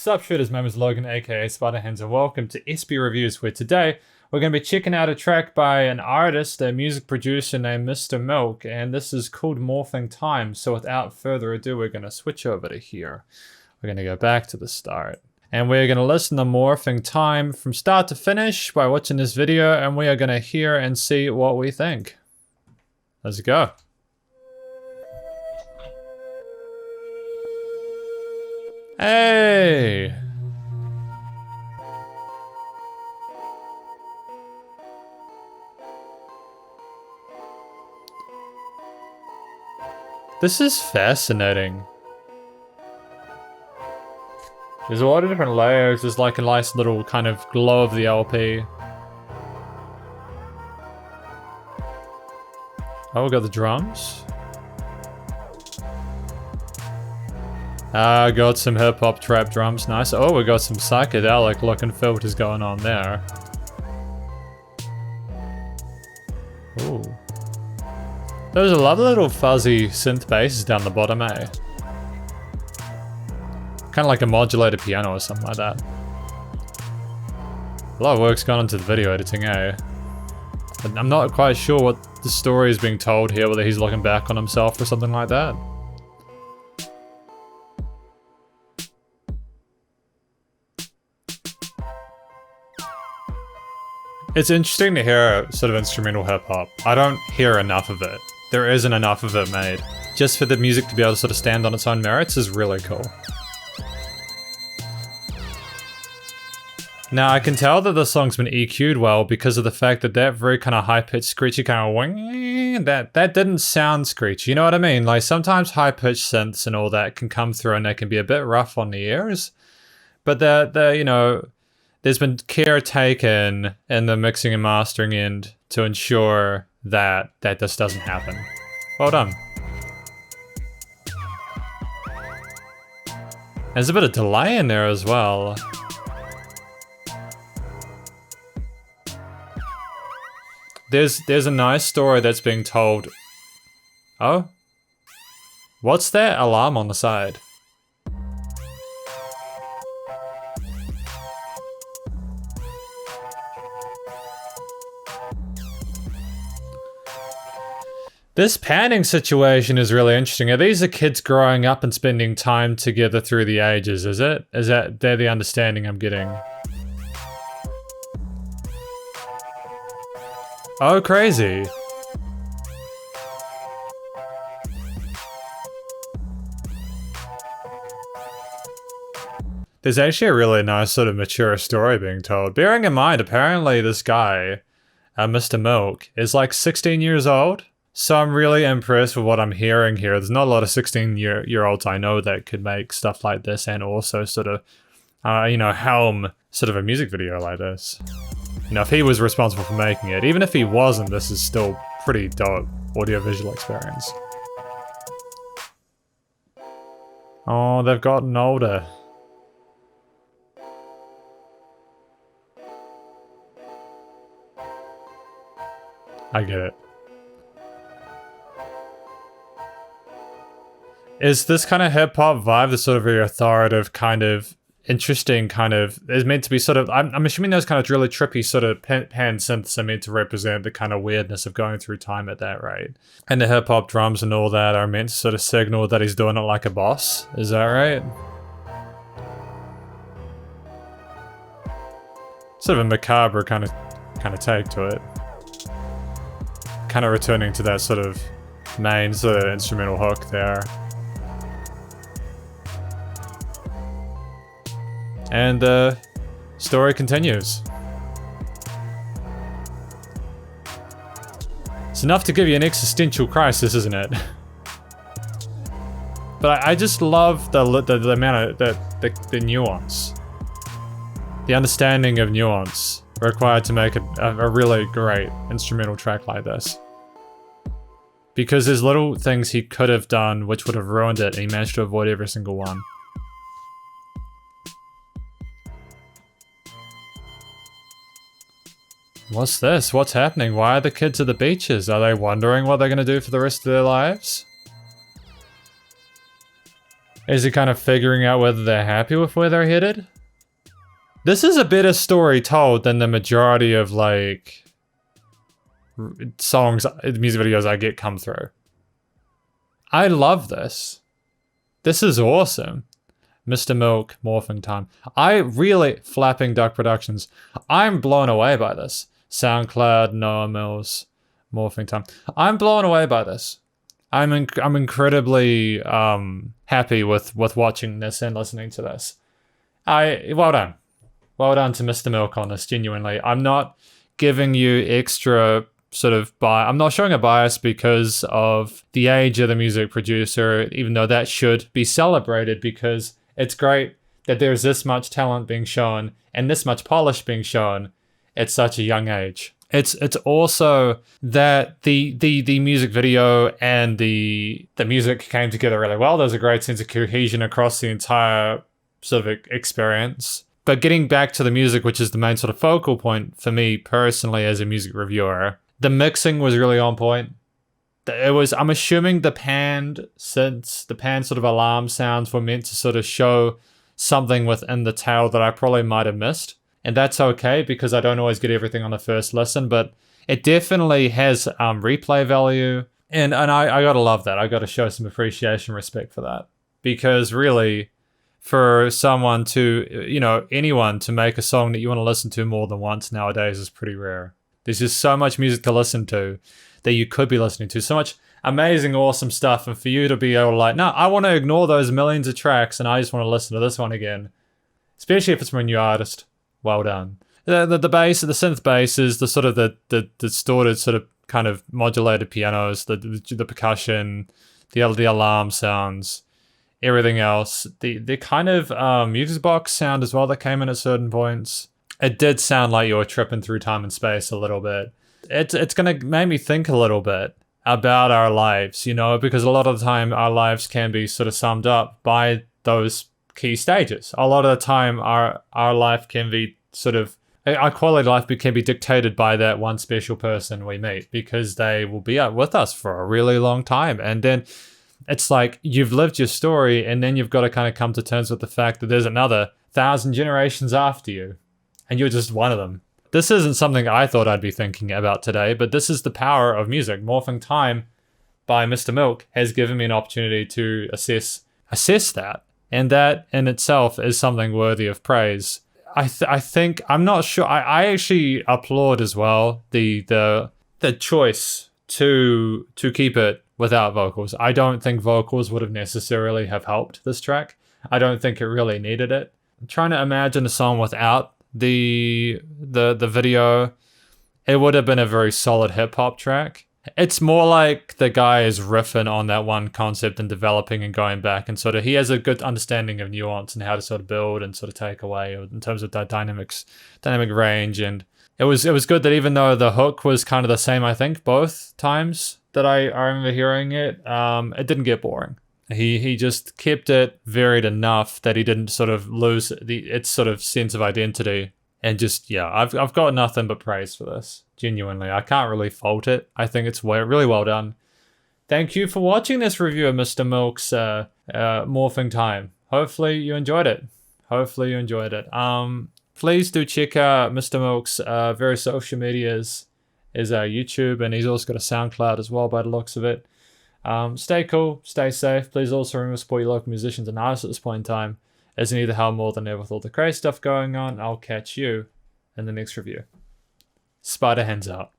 Sup shooters, my name is Logan aka Spiderhands and welcome to SB Reviews, where today we're going to be checking out a track by an artist, a music producer named Mr. MiLK, and this is called Morphing Time. So without further ado, we're going to switch over to here. We're going to go back to the start. And we're going to listen to Morphing Time from start to finish by watching this video, and we are going to hear and see what we think. Let's go. Hey! This is fascinating. There's a lot of different layers. There's like a nice little kind of glow of the LP. Oh, we got the drums. Got some hip-hop trap drums, nice. Oh, we got some psychedelic looking filters going on there. Ooh. Those are lovely little fuzzy synth basses down the bottom, eh? Kind of like a modulated piano or something like that. A lot of work's gone into the video editing, eh? But I'm not quite sure what the story is being told here, whether he's looking back on himself or something like that. It's interesting to hear sort of instrumental hip-hop. I don't hear enough of it. There isn't enough of it made. Just for the music to be able to sort of stand on its own merits is really cool. Now I can tell that the song's been EQ'd well because of the fact that that very kind of high-pitched screechy kind of wing, that didn't sound screechy, you know what I mean? Like sometimes high-pitched synths and all that can come through and they can be a bit rough on the ears. But you know, there's been care taken in the mixing and mastering end to ensure that this doesn't happen. Well done. There's a bit of delay in there as well. There's a nice story that's being told. Oh? What's that alarm on the side? This panning situation is really interesting. Are these the kids growing up and spending time together through the ages, is it? Is that they're the understanding I'm getting? Oh, crazy. There's actually a really nice sort of mature story being told. Bearing in mind, apparently this guy, Mr. MiLK, is like 16 years old. So I'm really impressed with what I'm hearing here. There's not a lot of 16-year-olds I know that could make stuff like this and also sort of, you know, helm sort of a music video like this. You know, if he was responsible for making it, even if he wasn't, this is still pretty dope audio-visual experience. Oh, they've gotten older. I get it. Is this kind of hip-hop vibe the sort of very authoritative kind of interesting kind of is meant to be sort of I'm assuming those kind of really trippy sort of pan synths are meant to represent the kind of weirdness of going through time at that rate, and the hip-hop drums and all that are meant to sort of signal that he's doing it like a boss. Is that right? Sort of a macabre kind of take to it, kind of returning to that sort of main sort of instrumental hook there. And the story continues. It's enough to give you an existential crisis, isn't it? But I just love the amount of the nuance, the understanding of nuance required to make a really great instrumental track like this. Because there's little things he could have done which would have ruined it, and he managed to avoid every single one. What's this? What's happening? Why are the kids at the beaches? Are they wondering what they're going to do for the rest of their lives? Is he kind of figuring out whether they're happy with where they're headed? This is a better story told than the majority of like songs, music videos I get come through. I love this. This is awesome. Mr. MiLK, Morphing Time. Flapping Duck Productions. I'm blown away by this. SoundCloud, Noah Mills, Morphing Time. I'm blown away by this. I'm incredibly happy with watching this and listening to this. Well done. Well done to Mr. MiLK on this, genuinely. I'm not giving you extra sort of I'm not showing a bias because of the age of the music producer, even though that should be celebrated because it's great that there's this much talent being shown and this much polish being shown at such a young age. It's also that the music video and the music came together really well. There's a great sense of cohesion across the entire sort of experience. But getting back to the music, which is the main sort of focal point for me personally as a music reviewer, the mixing was really on point. I'm assuming the pan sort of alarm sounds were meant to sort of show something within the tale that I probably might have missed. And that's okay because I don't always get everything on the first listen, but it definitely has replay value. And I gotta love that. I gotta show some appreciation, respect for that. Because really, for someone to, anyone to make a song that you want to listen to more than once nowadays is pretty rare. There's just so much music to listen to that you could be listening to. So much amazing, awesome stuff. And for you to be able to no, I want to ignore those millions of tracks and I just want to listen to this one again. Especially if it's from a new artist. Well done. The bass, the synth bass is the sort of the distorted sort of kind of modulated pianos, the percussion, the alarm sounds, everything else. The kind of music box sound as well that came in at certain points. It did sound like you were tripping through time and space a little bit. It's going to make me think a little bit about our lives, because a lot of the time our lives can be sort of summed up by those key stages. A lot of the time our life can be our quality of life can be dictated by that one special person we meet because they will be out with us for a really long time. And then it's like you've lived your story and then you've got to kind of come to terms with the fact that there's another 1,000 generations after you. And you're just one of them. This isn't something I thought I'd be thinking about today, but this is the power of music. Morphing Time by Mr. MiLK has given me an opportunity to assess that. And that in itself is something worthy of praise. I think, I'm not sure, I actually applaud as well the choice to keep it without vocals. I don't think vocals would have necessarily have helped this track. I don't think it really needed it. I'm trying to imagine a song without the video. It would have been a very solid hip-hop track. It's more like the guy is riffing on that one concept and developing and going back and sort of he has a good understanding of nuance and how to sort of build and sort of take away in terms of that dynamic range. And it was good that even though the hook was kind of the same, I think both times that I remember hearing it, it didn't get boring. He just kept it varied enough that he didn't sort of lose its sort of sense of identity. And just, I've got nothing but praise for this. Genuinely, I can't really fault it. I think it's really well done. Thank you for watching this review of Mr. MiLK's Morphing Time. Hopefully you enjoyed it. Please do check out Mr. MiLK's various social medias. His YouTube, and he's also got a SoundCloud as well by the looks of it. Stay cool, stay safe. Please also remember to support your local musicians and artists at this point in time, as they need the help more than ever with all the crazy stuff going on. I'll catch you in the next review. Spider hands out.